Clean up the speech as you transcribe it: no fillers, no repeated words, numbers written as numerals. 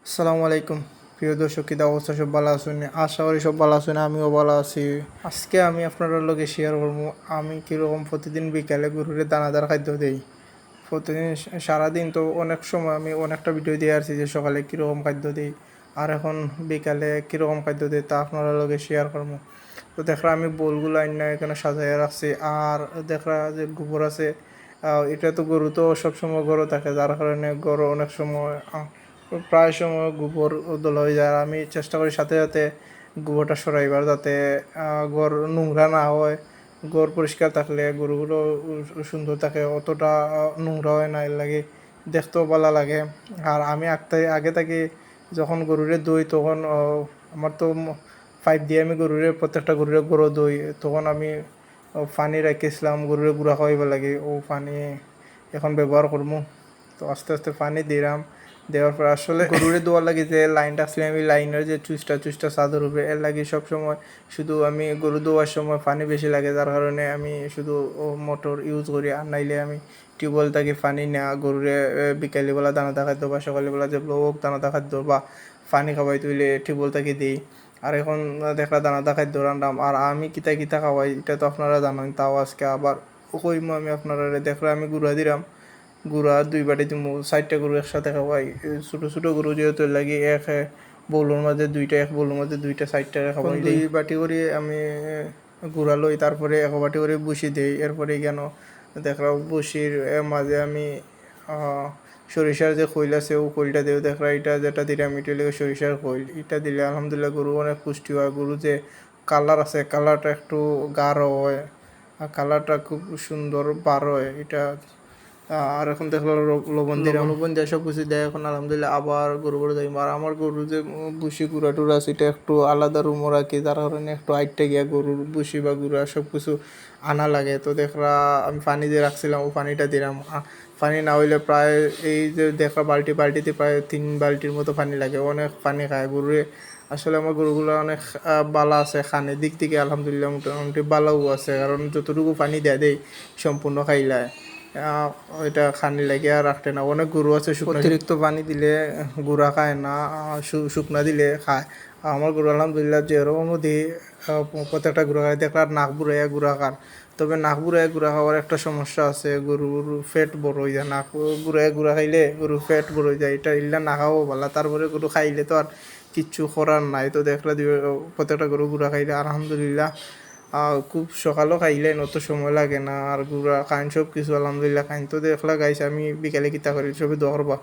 আসসালামু আলাইকুম প্রিয় দর্শক, কী অবস্থা? সব ভালো আছেন? আশা করি সব ভালো আছেন, আমিও ভালো আছি। আজকে আমি আপনার লগে শেয়ার করবো আমি কীরকম প্রতিদিন বিকালে গরুরে দানাদার খাদ্য দিই। প্রতিদিন সারাদিন তো অনেক সময় আমি অনেকটা ভিডিও দিয়ে আসছি যে সকালে কীরকম খাদ্য দিই আর এখন বিকালে কীরকম খাদ্য দিই তা আপনার লগে শেয়ার করবো। তো দেখরা আমি বোলগুলো আইনা এখানে সাজাইয়া রাখছি, আর দেখরা যে গোবর আছে, এটা তো গরু তো সবসময় গরু থাকে, যার কারণে গরু অনেক সময় প্রায় সময় গোবর দোলা হয়ে যায়। আর আমি চেষ্টা করি সাথে সাথে গোবরটা সরাইবার, যাতে ঘর নোংরা না হয়। ঘর পরিষ্কার থাকলে গরুগুলো সুন্দর থাকে, অতটা নোংরা হয় না, এর লাগে দেখতেও ভালো লাগে। আর আমি আগে থেকে যখন গরুরে দই, তখন আমার তো পাইপ দিয়ে আমি গরুরে প্রত্যেকটা গরুরে গরু দই, তখন আমি পানি রেখেছিলাম গরুরে গুঁড়া খাওয়াইবার লাগে। ও পানি এখন ব্যবহার করবো। তো আস্তে আস্তে পানি দিলাম, দেওয়ার পর আসলে গরুরে দোয়ার লাগে যে লাইনটা আসলে আমি লাইনের যে চুইচটা চাদর উপরে এর লাগে সবসময় শুধু আমি গরু দোয়ার সময় পানি বেশি লাগে, যার কারণে আমি শুধু মোটর ইউজ করি। আর নাইলে আমি টিউবওয়েল থেকে পানি নেওয়া গরুরে বিকালবেলা দানাদার খাদ্য বা সকালবেলা যে লোক দানাদার খাদ্য বা পানি খাওয়াই তুইলে টিউবওয়েল থেকে দিই। আর এখন দেখলা দানাদার খাদ্য রান্নাম, আর আমি কিতা কিতা খাওয়াই এটা তো আপনারা জানেন, তাও আজকে আবার কইমো আমি আপনারা। দেখলা আমি গুঁড়া দিলাম, গুঁড়া 2 বাটি দিমু, 4টা গরু একসাথে খাওয়াই। ছোটো ছোটো গরু যেহেতু লাগে এক বউলের মাঝে 2টা, এক বউলের মাঝে 2টা, 4টা খাওয়াই। 2 বাটি করে আমি গুঁড়া লই, তারপরে 1 বাটি করে বসি দিই। এরপরে কেন দেখলাম বসির মাঝে আমি সরিষার যে খৈল আছে ও খৈলটা দিও। দেখলাম এটা যেটা দিলাম এটা লেগে সরিষার খৈল, এটা দিলে আলহামদুলিল্লাহ গরু অনেক পুষ্টি হয়। গরু যে কালার আছে, কালারটা একটু গাঢ় হয় আর কালারটা খুব সুন্দর বার হয় এটা। আর এখন দেখলো লবণ দিয়ে সব কিছু দেয়। এখন আলহামদুলিল্লাহ আবার গরু যাই। আর আমার গরু যে বুসি গুঁড়া টুড়া আছে এটা একটু আলাদা রুমও রাখি, যার কারণে একটু আইটটা গিয়া গরুর বুসি বা গুঁড়া সব কিছু আনা লাগে। তো দেখরা আমি পানি দিয়ে রাখছিলাম, ও পানিটা দিলাম। পানি না হইলে প্রায় এই যে দেখরা বালতিতে প্রায় 3 বালতির মতো পানি লাগে, অনেক পানি খায় গরুরে। আসলে আমার গরুগুলো অনেক বালা আছে, খানের দিক থেকে আলহামদুলিল্লাহ মোটামুটি বালাও আছে, কারণ যতটুকু পানি দেয় সম্পূর্ণ খাইলায়। এটা খানি লাগে আর রাখতে না। অনেক গরু আছে অতিরিক্ত পানি দিলে গুঁড়া খায় না, শুকনা দিলে খায়। আমার গরু আলহামদুলিল্লাহ যেরকম দিই প্রত্যেকটা গুঁড়া খায়। দেখলাম নাক বুড়াইয়া গুঁড়া খান, তবে নাক বুড়াইয়া গুঁড়া খাওয়ার একটা সমস্যা আছে, গরুর ফ্যাট বড় হয়ে যায়। নাক বুড়াইয়া গুঁড়া খাইলে গরুর ফ্যাট বড় হয়ে যায়, এটা ইল্লা না খাওয়াও ভালো। তারপরে গরু খাইলে তো আর কিচ্ছু করার নাই। তো দেখলা প্রত্যেকটা গরু গুঁড়া খাইলে আলহামদুলিল্লাহ খুব সকালও খাইলে অত সময় লাগে না। আর গুঁড়া খাইন সব কিছু আলহামদুলিল্লাহ খাইন। তো দেখলা গাইছে আমি বিকালে কিতা করি, সবই দোয়া করবা।